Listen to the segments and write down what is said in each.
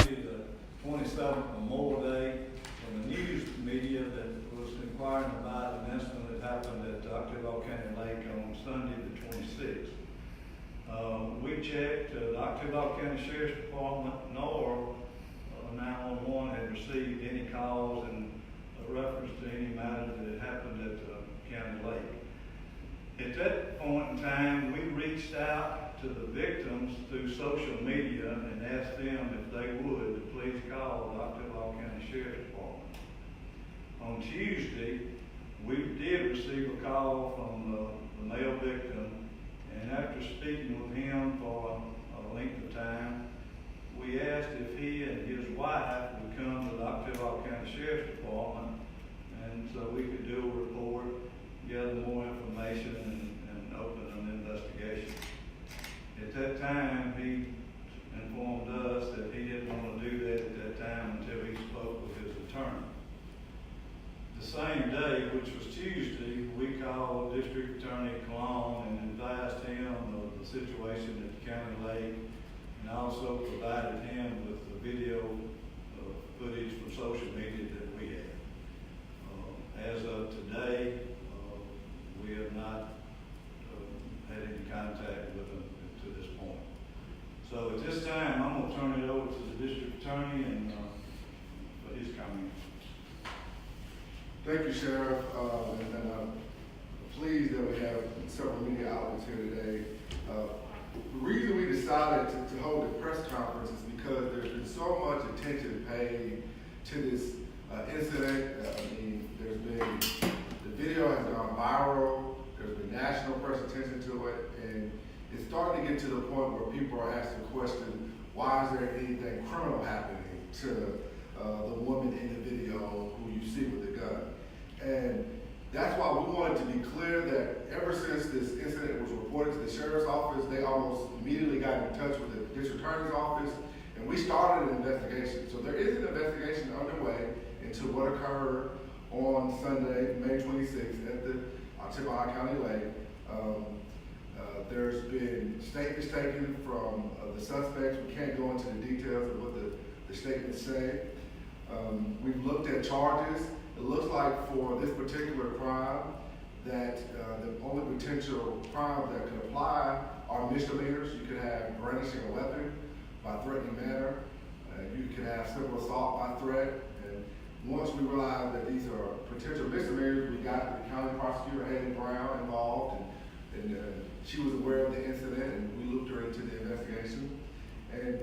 Sunday, the 27th, Memorial Day, from the news media that was inquiring about an incident that happened at Octaville County Lake on Sunday, the 26th. We checked, the Octaville County Sheriff's Department nor 911 had received any calls in reference to any matter that had happened at County Lake. At that point in time, we reached out to the victims through social media and asked them if they would to please call the Octaville County Sheriff's Department. On Tuesday, we did receive a call from the male victim, and after speaking with him for a length of time, we asked if he and his wife would come to the Octaville County Sheriff's Department, and so we could do a report, gather more information, and open an investigation. At that time, he informed us that he didn't want to do that at that time until he spoke with his attorney. The same day, which was Tuesday, we called District Attorney Cologne and advised him of the situation at the County Lake, and also provided him with the video footage from social media that we had. As of today, we have not had any contact with him to this point. So at this time, I'm going to turn it over to the district attorney and for his comments. Thank you, Sheriff. And I'm pleased that we have several media outlets here today. The reason we decided to hold a press conference is because there's been so much attention paid to this incident. There's been, the video has gone viral, there's been national press attention to it, and it's starting to get to the point where people are asking the question, why is there anything criminal happening to the woman in the video who you see with the gun? And that's why we wanted to be clear that ever since this incident was reported to the sheriff's office, they almost immediately got in touch with the district attorney's office, and we started an investigation. So there is an investigation underway into what occurred on Sunday, May 26th at the Octaville County Lake. There's been statements taken from the suspects. We can't go into the details of what the statements say. We've looked at charges. It looks like for this particular crime that the only potential crimes that could apply are misdemeanors. You could have brandishing a weapon by threatening manner. You could have civil assault by threat. And once we realized that these are potential misdemeanors, we got the county prosecutor, Haley Brown, involved, and she was aware of the incident, and we looped her into the investigation. And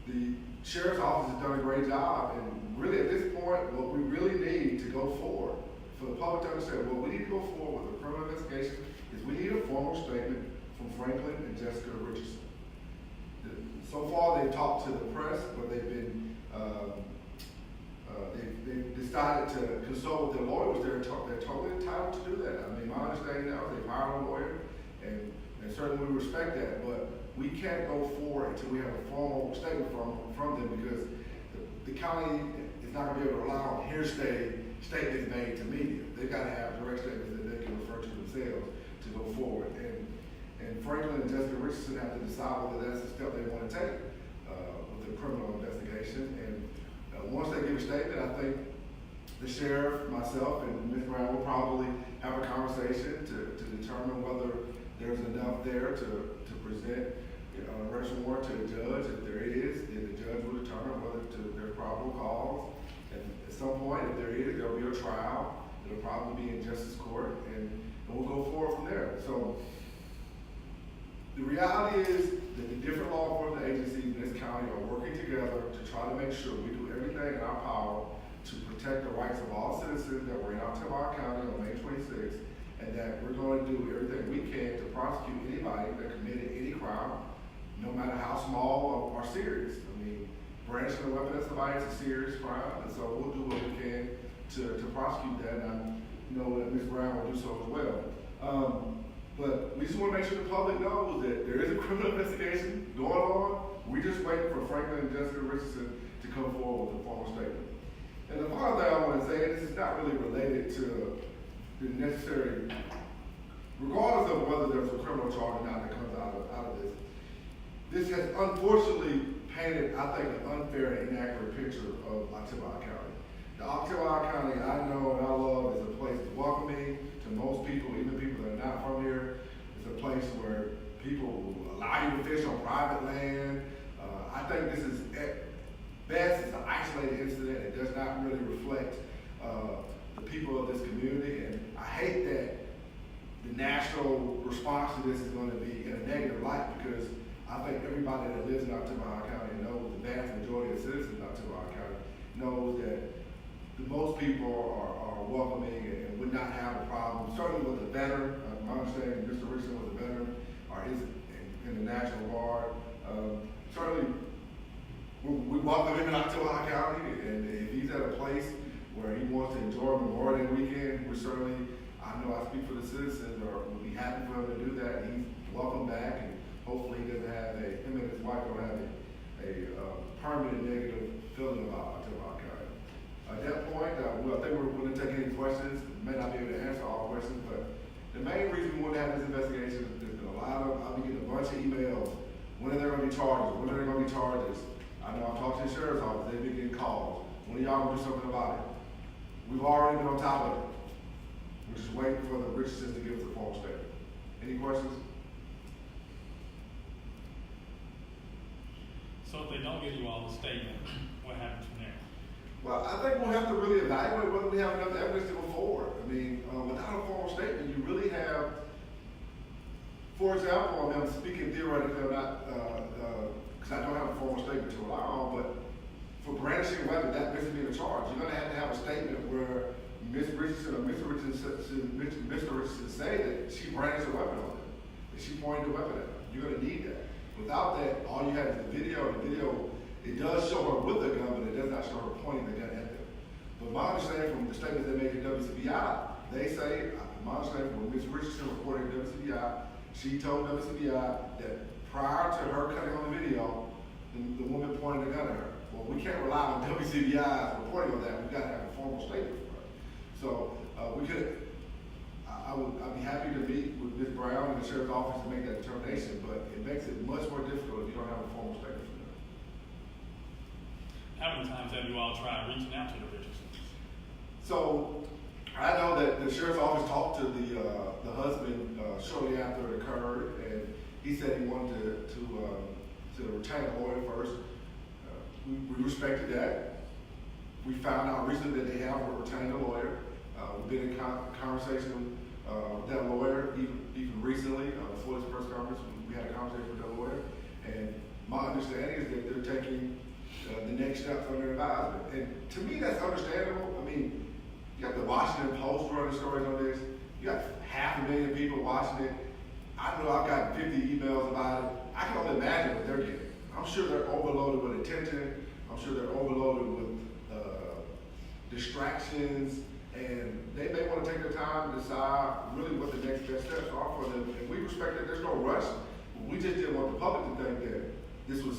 the sheriff's office has done a great job, and really at this point, what we really need to go forward, for the public to understand, what we need to go forward with a criminal investigation is we need a formal statement from Franklin and Jessica Richardson. So far, they've talked to the press, but they've been, they've decided to consult with their lawyers. They're totally entitled to do that. I mean, my understanding now is they've hired a lawyer, and certainly we respect that, but we can't go forward until we have a formal statement from them, because the county is not going to be able to rely on hearsay statements made to media. They've got to have direct statements that they can refer to themselves to go forward. And Franklin and Jessica Richardson have to decide whether that's the step they want to take with the criminal investigation. And once they give a statement, I think the sheriff, myself, and Ms. Brown will probably have a conversation to determine whether there's enough there to present an arrest warrant to the judge. If there is, then the judge will determine whether there's probable cause. And at some point, if there is, there'll be a trial. It'll probably be in justice court, and we'll go forward from there. So the reality is that the different law enforcement agencies in this county are working together to try to make sure we do everything in our power to protect the rights of all citizens that were in Octaville County on May 26th, and that we're going to do everything we can to prosecute anybody that committed any crime, no matter how small or serious. I mean, brandishing a weapon at somebody is a serious crime, and so we'll do what we can to prosecute that, and I know that Ms. Brown will do so as well. But we just want to make sure the public knows that there is a criminal investigation going on. We're just waiting for Franklin and Jessica Richardson to come forward with a formal statement. And the final thing I want to say, and this is not really related to the necessary, regardless of whether there's a criminal charge or not that comes out of this, this has unfortunately painted, I think, an unfair and inaccurate picture of Ottawa County. The Ottawa County I know and I love is a place that's welcoming to most people, even people that are not from here. It's a place where people will allow you to fish on private land. I think this is, at best, it's an isolated incident. It does not really reflect the people of this community, and I hate that the national response to this is going to be in a negative light, because I think everybody that lives in Ottawa County knows, the vast majority of citizens in Ottawa County knows that most people are welcoming and would not have a problem. Certainly with the veteran, my understanding Mr. Richardson was a veteran, or is in the National Guard. Certainly, we welcome him in Ottawa County, and if he's at a place where he wants to enjoy Memorial Day weekend, we certainly, I know I speak for the citizens, or would be happy for him to do that. He's welcome back, and hopefully he doesn't have him and his wife don't have a permanent negative feeling about Ottawa County. At that point, I think we're going to take any questions. May not be able to answer all questions, but the main reason we want to have this investigation is there's been a lot of, I've been getting a bunch of emails. When are there going to be charges? When are there going to be charges? I know I've talked to the sheriff's office, they've been getting calls. When are y'all going to do something about it? We've already been on top of it. We're just waiting for the Richardsons to give us a formal statement. Any questions? So if they don't give you all the statement, what happens from there? Well, I think we'll have to really evaluate whether we have enough evidence to go forward. I mean, without a formal statement, you really have, for example, I'm speaking theoretically, I'm not, because I don't have a formal statement to rely on, but for brandishing a weapon, that misses being a charge. You're going to have a statement where Ms. Richardson or Mr. Richardson say that she brandished a weapon on them, that she pointed a weapon at them. You're going to need that. Without that, all you have is the video. The video, it does show her with the gun, but it does not show her pointing the gun at them. But my understanding from the statements they made to WCBI, they say, my understanding from Ms. Richardson reported to WCBI, she told WCBI that prior to her cutting on the video, the woman pointed a gun at her. Well, we can't rely on WCBI's reporting on that. We've got to have a formal statement from her. So I'd be happy to meet with Ms. Brown and the sheriff's office to make that determination, but it makes it much more difficult if you don't have a formal statement from them. How many times have you all tried reaching out to the Richardsons? So I know that the sheriff's office talked to the husband shortly after it occurred, and he said he wanted to retain a lawyer first. We respected that. We found out recently that they have retained a lawyer. We've been in conversation with that lawyer even recently. Before this press conference, we had a conversation with that lawyer, and my understanding is that they're taking the next steps under advisement. And to me, that's understandable. I mean, you got the Washington Post running stories on this. You got 500,000 people watching it. I know I've got 50 emails about it. I can only imagine what they're getting. I'm sure they're overloaded with attention. I'm sure they're overloaded with distractions, and they may want to take their time to decide really what the next best steps are for them. And we respect that there's no rush. We just didn't want the public to think that this was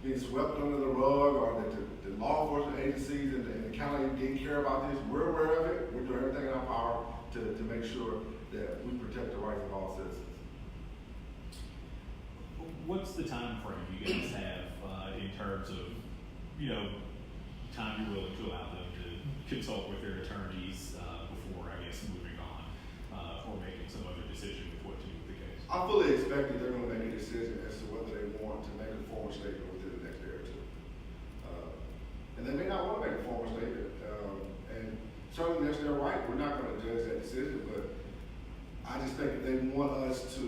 being swept under the rug, or that the law enforcement agencies and the county didn't care about this. We're aware of it. We're doing everything in our power to make sure that we protect the rights of all citizens. What's the time frame you guys have in terms of, time you're willing to allow them to consult with their attorneys before, I guess, moving on or making some other decision with what to do with the case? I fully expect that they're going to make a decision as to whether they want to make a formal statement within the next day or two. And they may not want to make a formal statement. And certainly that's their right. We're not going to judge that decision, but I just think if they want us to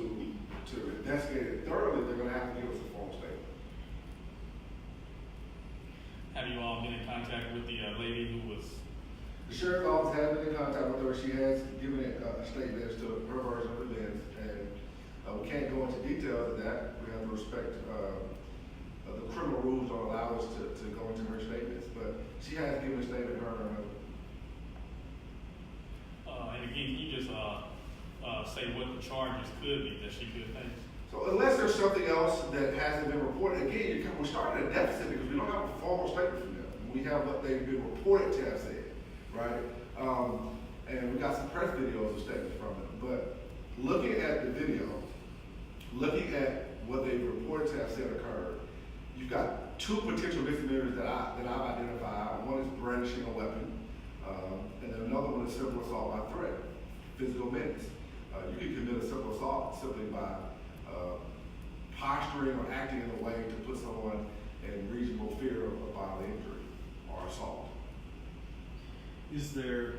investigate it thoroughly, they're going to have to give us a formal statement. Have you all been in contact with the lady who was? The sheriff's office has been in contact with her. She has given a statement as to her version of events, and we can't go into details of that. We have to respect the criminal rules don't allow us to go into her statements, but she has given a statement, her and her husband. And again, can you just say what the charges could be that she could face? So unless there's something else that hasn't been reported, again, we're starting at a deficit because we don't have a formal statement from them. We have what they've been reported to have said, right? And we got some press videos of statements from them. But looking at the video, looking at what they've reported to have said occurred, you've got two potential misdemeanors that I've identified. One is brandishing a weapon, and then another one is simple assault by threat, physical menace. You can commit a simple assault simply by posturing or acting in a way to put someone in reasonable fear of bodily injury or assault. Is there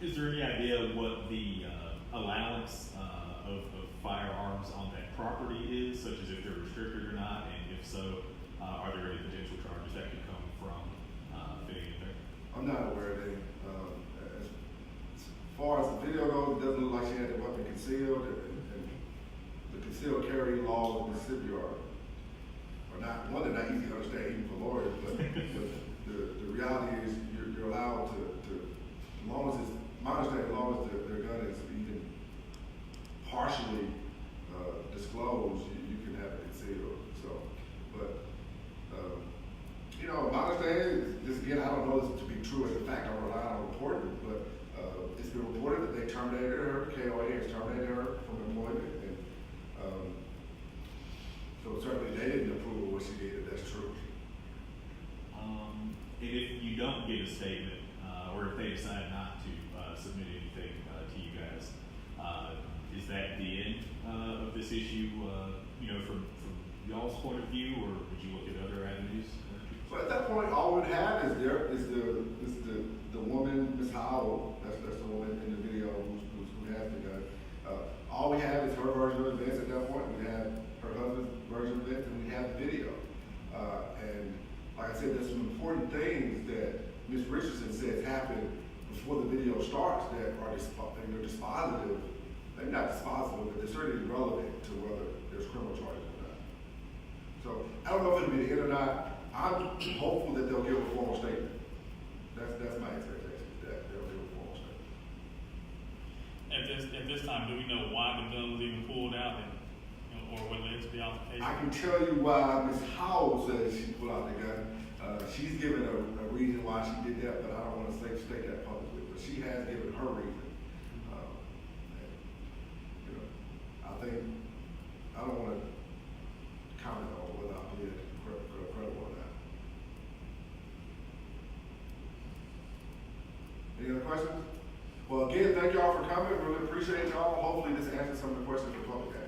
any idea what the allowance of firearms on that property is, such as if they're restricted or not, and if so, are there any potential charges that could come from fitting in there? I'm not aware of any. As far as the video goes, it doesn't look like she had the weapon concealed, and the concealed carry laws in Mississippi are not, one, they're not easy to understand even for lawyers, but the reality is you're allowed to, as long as it's, my understanding, as long as their gun is even partially disclosed, you can have it concealed. So, but you know, my understanding is, this again, I don't know this to be true as a fact. I rely on reporting, but it's been reported that they terminated her. KOA has terminated her from employment, and so certainly they didn't approve of what she did. If that's true. And if you don't get a statement, or if they decide not to submit anything to you guys, is that the end of this issue? You know, from y'all's point of view, or would you look at other avenues? So at that point, all we would have is the woman, Miss Howell. That's the woman in the video who has the gun. All we have is her version of events at that point. We have her husband's version of events, and we have the video. And like I said, there's some important things that Ms. Richardson says happened before the video starts that are dispositive. Maybe not dispositive, but they're certainly relevant to whether there's criminal charges or not. So I don't know if it'll be the end or not. I'm hopeful that they'll give a formal statement. That's my expectation, that they'll give a formal statement. At this time, do we know why the gun was even pulled out, and, you know, or what led to the altercation? I can tell you why Ms. Howell says she pulled out the gun. She's given a reason why she did that, but I don't want to state that publicly. But she has given her reason. And, you know, I don't want to comment on whether I believe it's credible or not. Any other questions? Well, again, thank y'all for coming. Really appreciate y'all. Hopefully this answers some of the questions the public has.